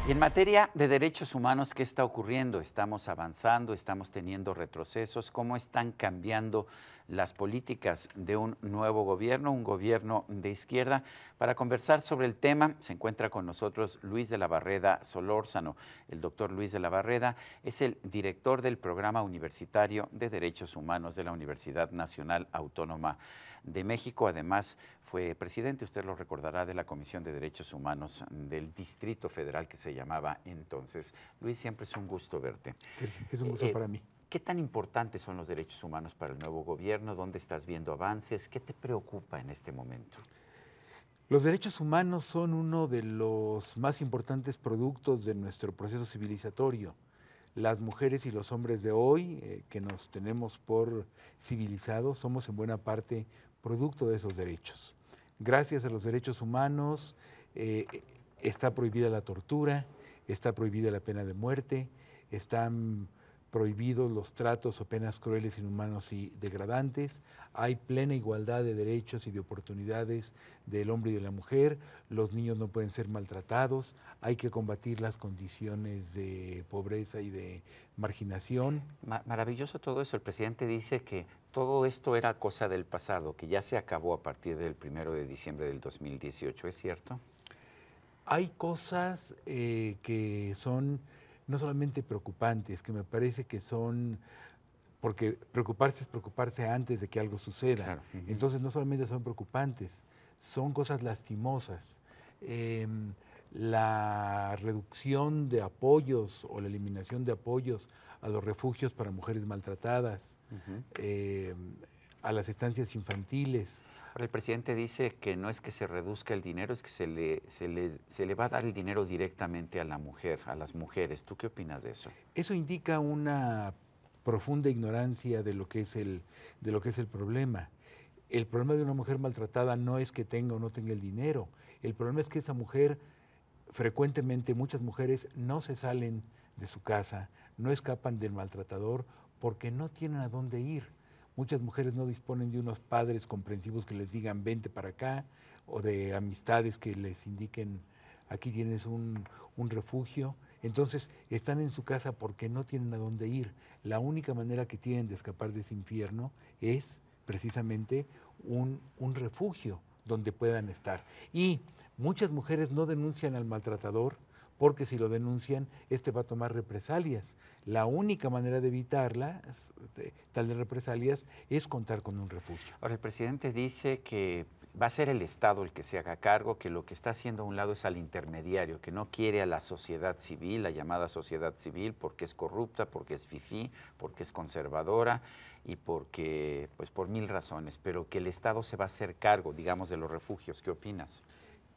Y en materia de derechos humanos, ¿qué está ocurriendo? ¿Estamos avanzando? ¿Estamos teniendo retrocesos? ¿Cómo están cambiando las políticas de un nuevo gobierno, un gobierno de izquierda? Para conversar sobre el tema se encuentra con nosotros Luis de la Barreda Solórzano. El doctor Luis de la Barreda es el director del Programa Universitario de Derechos Humanos de la Universidad Nacional Autónoma de México. Además, fue presidente, usted lo recordará, de la Comisión de Derechos Humanos del Distrito Federal, que se llamaba entonces. Luis, siempre es un gusto verte. Sergio, es un gusto para mí. ¿Qué tan importantes son los derechos humanos para el nuevo gobierno? ¿Dónde estás viendo avances? ¿Qué te preocupa en este momento? Los derechos humanos son uno de los más importantes productos de nuestro proceso civilizatorio. Las mujeres y los hombres de hoy, que nos tenemos por civilizados, somos en buena parte producto de esos derechos. Gracias a los derechos humanos está prohibida la tortura, está prohibida la pena de muerte, están prohibidos los tratos o penas crueles, inhumanos y degradantes, hay plena igualdad de derechos y de oportunidades del hombre y de la mujer, los niños no pueden ser maltratados, hay que combatir las condiciones de pobreza y de marginación. Maravilloso todo eso. El presidente dice que todo esto era cosa del pasado, que ya se acabó a partir del 1 de diciembre del 2018, ¿es cierto? Hay cosas que son no solamente preocupantes, que me parece que son, porque preocuparse es preocuparse antes de que algo suceda. Claro. Entonces no solamente son preocupantes, son cosas lastimosas. La reducción de apoyos o la eliminación de apoyos a los refugios para mujeres maltratadas, a las estancias infantiles. Ahora, el presidente dice que no es que se reduzca el dinero, es que se le va a dar el dinero directamente a la mujer, a las mujeres. ¿Tú qué opinas de eso? Eso indica una profunda ignorancia de lo que es el problema. El problema de una mujer maltratada no es que tenga o no tenga el dinero. El problema es que esa mujer, frecuentemente muchas mujeres no se salen de su casa, no escapan del maltratador porque no tienen a dónde ir. Muchas mujeres no disponen de unos padres comprensivos que les digan vente para acá, o de amistades que les indiquen aquí tienes un refugio. Entonces están en su casa porque no tienen a dónde ir. La única manera que tienen de escapar de ese infierno es precisamente un refugio donde puedan estar. Y muchas mujeres no denuncian al maltratador porque si lo denuncian, este va a tomar represalias. La única manera de evitarla, tal de represalias, es contar con un refugio. Ahora, el presidente dice que va a ser el Estado el que se haga cargo, que lo que está haciendo a un lado es al intermediario, que no quiere a la sociedad civil, la llamada sociedad civil, porque es corrupta, porque es fifí, porque es conservadora y porque, pues por mil razones, pero que el Estado se va a hacer cargo, digamos, de los refugios. ¿Qué opinas?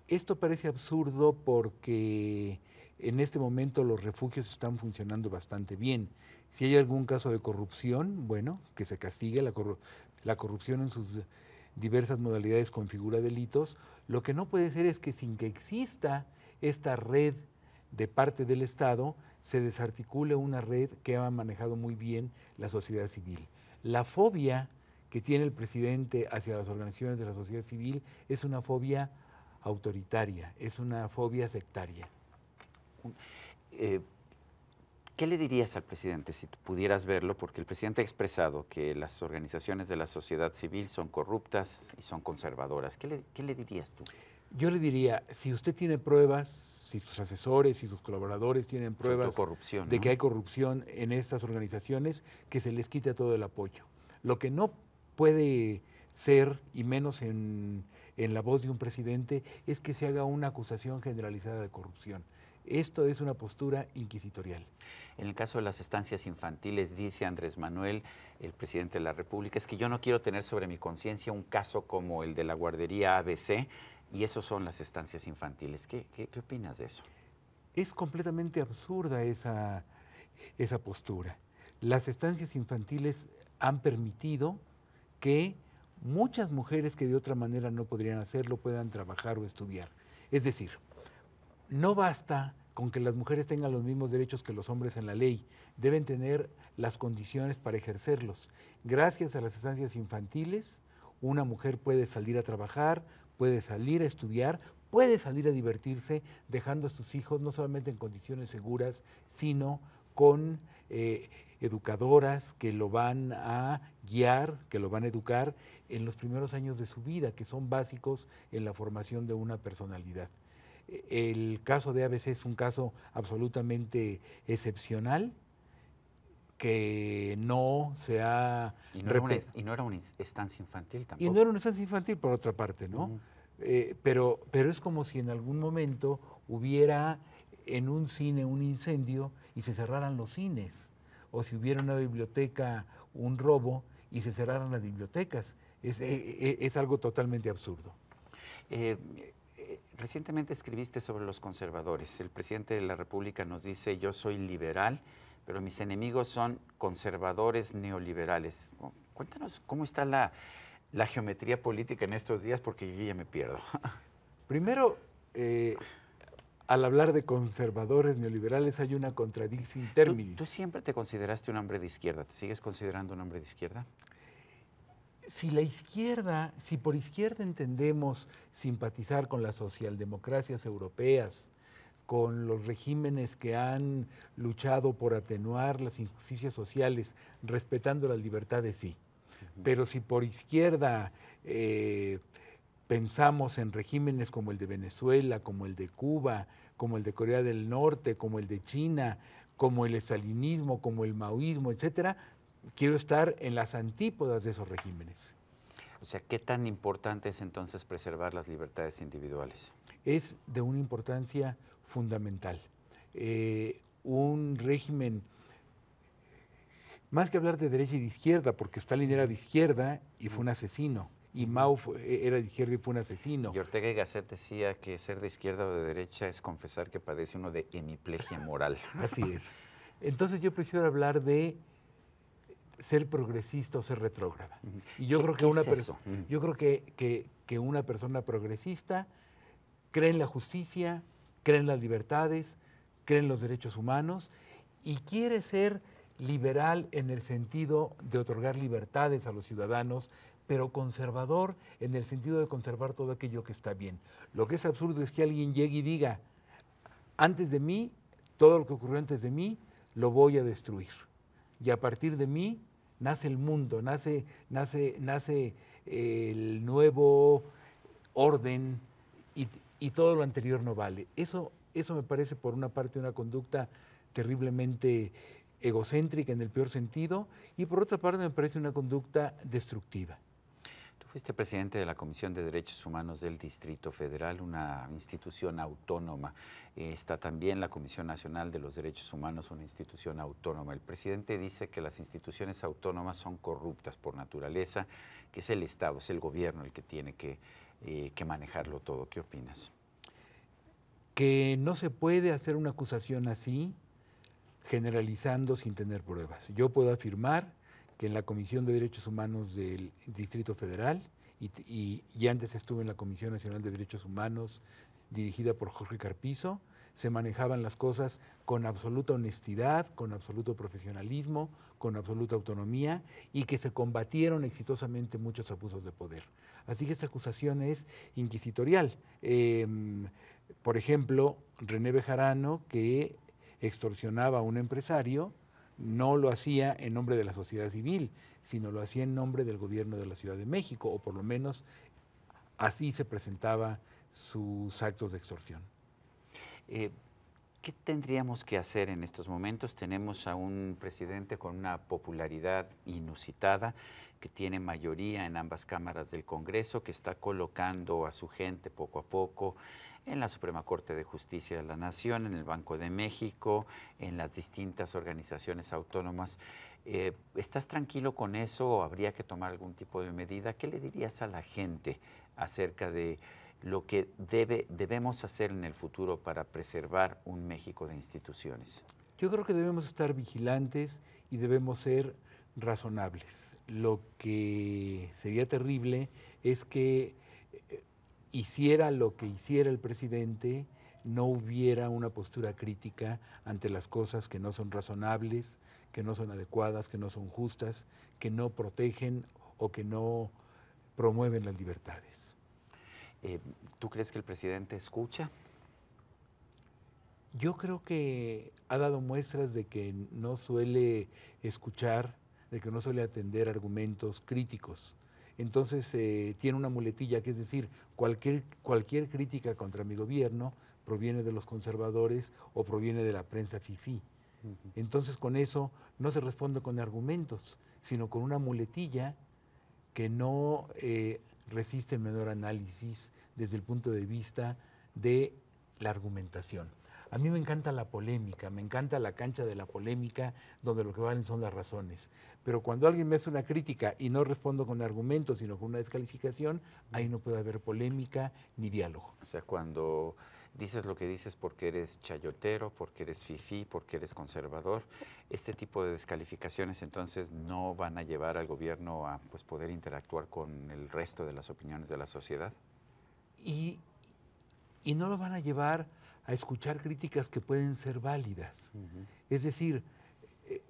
Esto parece absurdo porque en este momento los refugios están funcionando bastante bien. Si hay algún caso de corrupción, bueno, que se castigue. La corrupción en sus diversas modalidades configura delitos. Lo que no puede ser es que sin que exista esta red de parte del Estado, se desarticule una red que ha manejado muy bien la sociedad civil. La fobia que tiene el presidente hacia las organizaciones de la sociedad civil es una fobia autoritaria, es una fobia sectaria. ¿Qué le dirías al presidente si tú pudieras verlo? Porque el presidente ha expresado que las organizaciones de la sociedad civil son corruptas y son conservadoras. ¿Qué le dirías tú? Yo le diría, si usted tiene pruebas, si sus asesores y sus colaboradores tienen pruebas de que hay corrupción en estas organizaciones, que se les quite todo el apoyo. Lo que no puede ser, y menos en la voz de un presidente, es que se haga una acusación generalizada de corrupción. Esto es una postura inquisitorial. En el caso de las estancias infantiles, dice Andrés Manuel, el presidente de la República, es que yo no quiero tener sobre mi conciencia un caso como el de la guardería ABC, y eso son las estancias infantiles. ¿Qué opinas de eso? Es completamente absurda esa postura. Las estancias infantiles han permitido que muchas mujeres que de otra manera no podrían hacerlo puedan trabajar o estudiar. Es decir, no basta con que las mujeres tengan los mismos derechos que los hombres en la ley, deben tener las condiciones para ejercerlos. Gracias a las estancias infantiles, una mujer puede salir a trabajar, puede salir a estudiar, puede salir a divertirse dejando a sus hijos no solamente en condiciones seguras, sino con educadoras que lo van a guiar, que lo van a educar en los primeros años de su vida, que son básicos en la formación de una personalidad. El caso de ABC es un caso absolutamente excepcional, que no se ha... Y no era una estancia infantil tampoco. Y no era una estancia infantil, por otra parte, ¿no? Pero es como si en algún momento hubiera en un cine un incendio y se cerraran los cines, o si hubiera una biblioteca un robo y se cerraran las bibliotecas. Es algo totalmente absurdo. Recientemente escribiste sobre los conservadores. El presidente de la República nos dice: yo soy liberal, pero mis enemigos son conservadores neoliberales. Cuéntanos cómo está la geometría política en estos días, porque yo ya me pierdo. Primero, al hablar de conservadores neoliberales hay una contradicción in terminis. ¿Tú siempre te consideraste un hombre de izquierda? ¿Te sigues considerando un hombre de izquierda? Si por izquierda entendemos simpatizar con las socialdemocracias europeas, con los regímenes que han luchado por atenuar las injusticias sociales, respetando las libertades, sí. Pero si por izquierda pensamos en regímenes como el de Venezuela, como el de Cuba, como el de Corea del Norte, como el de China, como el estalinismo, como el maoísmo, etcétera, quiero estar en las antípodas de esos regímenes. O sea, ¿qué tan importante es entonces preservar las libertades individuales? Es de una importancia fundamental. Un régimen, más que hablar de derecha y de izquierda, porque Stalin era de izquierda y fue un asesino, y Mao era de izquierda y fue un asesino. Y Ortega y Gasset decía que ser de izquierda o de derecha es confesar que padece uno de hemiplegia moral. Así es. Entonces yo prefiero hablar de ser progresista o ser retrógrada. Y yo creo que una persona progresista cree en la justicia, cree en las libertades, cree en los derechos humanos y quiere ser liberal en el sentido de otorgar libertades a los ciudadanos, pero conservador en el sentido de conservar todo aquello que está bien. Lo que es absurdo es que alguien llegue y diga: antes de mí, todo lo que ocurrió antes de mí, lo voy a destruir. Y a partir de mí nace el mundo, nace el nuevo orden y todo lo anterior no vale. Eso me parece, por una parte, una conducta terriblemente egocéntrica en el peor sentido, y por otra parte me parece una conducta destructiva. Tú fuiste presidente de la Comisión de Derechos Humanos del Distrito Federal, una institución autónoma. Está también la Comisión Nacional de los Derechos Humanos, una institución autónoma. El presidente dice que las instituciones autónomas son corruptas por naturaleza, que es el Estado, es el gobierno el que tiene que manejarlo todo. ¿Qué opinas? Que no se puede hacer una acusación así, generalizando sin tener pruebas. Yo puedo afirmar que en la Comisión de Derechos Humanos del Distrito Federal, y antes estuve en la Comisión Nacional de Derechos Humanos dirigida por Jorge Carpizo, se manejaban las cosas con absoluta honestidad, con absoluto profesionalismo, con absoluta autonomía, y que se combatieron exitosamente muchos abusos de poder. Así que esa acusación es inquisitorial. Por ejemplo, René Bejarano, que extorsionaba a un empresario, no lo hacía en nombre de la sociedad civil, sino lo hacía en nombre del gobierno de la Ciudad de México, o por lo menos así se presentaba sus actos de extorsión. ¿Qué tendríamos que hacer en estos momentos? Tenemos a un presidente con una popularidad inusitada, que tiene mayoría en ambas cámaras del Congreso, que está colocando a su gente poco a poco en la Suprema Corte de Justicia de la Nación, en el Banco de México, en las distintas organizaciones autónomas. ¿Estás tranquilo con eso o habría que tomar algún tipo de medida? ¿Qué le dirías a la gente acerca de lo que debemos hacer en el futuro para preservar un México de instituciones? Yo creo que debemos estar vigilantes y debemos ser razonables. Lo que sería terrible es que hiciera lo que hiciera el presidente, no hubiera una postura crítica ante las cosas que no son razonables, que no son adecuadas, que no son justas, que no protegen o que no promueven las libertades. ¿Tú crees que el presidente escucha? Yo creo que ha dado muestras de que no suele escuchar, de que no suele atender argumentos críticos. Entonces tiene una muletilla, que es decir, cualquier crítica contra mi gobierno proviene de los conservadores o proviene de la prensa fifí. Entonces con eso no se responde con argumentos, sino con una muletilla que no resiste el menor análisis desde el punto de vista de la argumentación. A mí me encanta la polémica, me encanta la cancha de la polémica, donde lo que valen son las razones. Pero cuando alguien me hace una crítica y no respondo con argumentos, sino con una descalificación, ahí no puede haber polémica ni diálogo. O sea, cuando dices lo que dices porque eres chayotero, porque eres fifí, porque eres conservador, este tipo de descalificaciones entonces no van a llevar al gobierno a pues, poder interactuar con el resto de las opiniones de la sociedad. Y no lo van a llevar a escuchar críticas que pueden ser válidas. Es decir,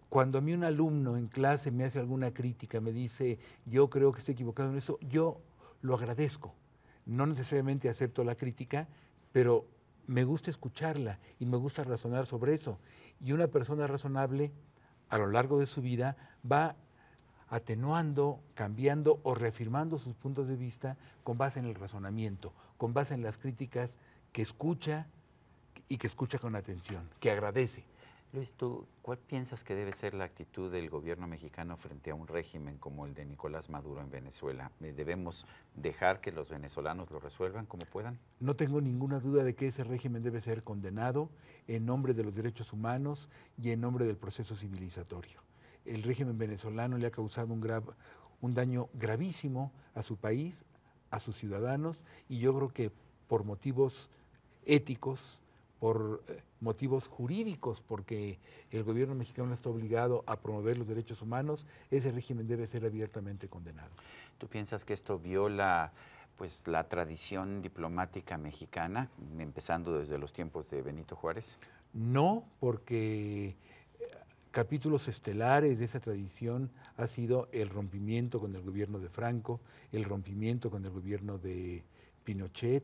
cuando a mí un alumno en clase me hace alguna crítica, me dice, yo creo que estoy equivocado en eso, yo lo agradezco. No necesariamente acepto la crítica, pero me gusta escucharla y me gusta razonar sobre eso. Y una persona razonable, a lo largo de su vida, va atenuando, cambiando o reafirmando sus puntos de vista con base en el razonamiento, con base en las críticas que escucha y que escucha con atención, que agradece. Luis, ¿tú cuál piensas que debe ser la actitud del gobierno mexicano frente a un régimen como el de Nicolás Maduro en Venezuela? ¿Debemos dejar que los venezolanos lo resuelvan como puedan? No tengo ninguna duda de que ese régimen debe ser condenado en nombre de los derechos humanos y en nombre del proceso civilizatorio. El régimen venezolano le ha causado un daño gravísimo a su país, a sus ciudadanos, y yo creo que por motivos éticos, por motivos jurídicos, porque el gobierno mexicano está obligado a promover los derechos humanos, ese régimen debe ser abiertamente condenado. ¿Tú piensas que esto viola pues, la tradición diplomática mexicana, empezando desde los tiempos de Benito Juárez? No, porque capítulos estelares de esa tradición ha sido el rompimiento con el gobierno de Franco, el rompimiento con el gobierno de Pinochet.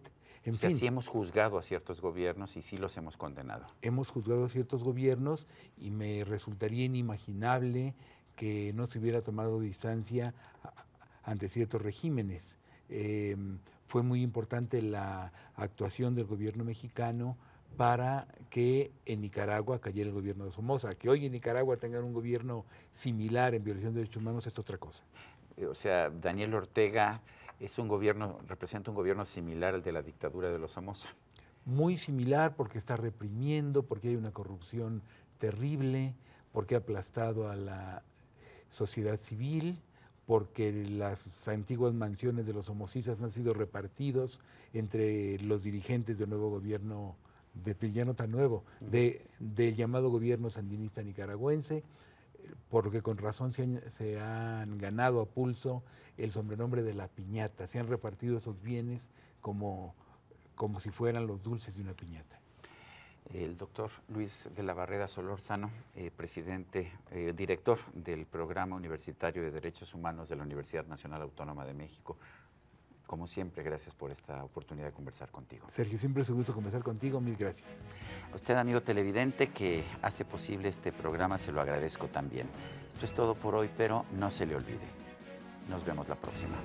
O sea, sí hemos juzgado a ciertos gobiernos y sí los hemos condenado. Hemos juzgado a ciertos gobiernos y me resultaría inimaginable que no se hubiera tomado distancia ante ciertos regímenes. Fue muy importante la actuación del gobierno mexicano para que en Nicaragua cayera el gobierno de Somoza. Que hoy en Nicaragua tengan un gobierno similar en violación de derechos humanos es otra cosa. O sea, Daniel Ortega representa un gobierno similar al de la dictadura de los Somoza. Muy similar porque está reprimiendo, porque hay una corrupción terrible, porque ha aplastado a la sociedad civil, porque las antiguas mansiones de los somocistas han sido repartidos entre los dirigentes del nuevo gobierno, ya no tan nuevo, del llamado gobierno sandinista nicaragüense, porque con razón se han ganado a pulso el sobrenombre de la piñata, se han repartido esos bienes como si fueran los dulces de una piñata. El doctor Luis de la Barrera Solórzano, director del Programa Universitario de Derechos Humanos de la Universidad Nacional Autónoma de México. Como siempre, gracias por esta oportunidad de conversar contigo. Sergio, siempre es un gusto conversar contigo, mil gracias. A usted, amigo televidente, que hace posible este programa, se lo agradezco también. Esto es todo por hoy, pero no se le olvide. Nos vemos la próxima.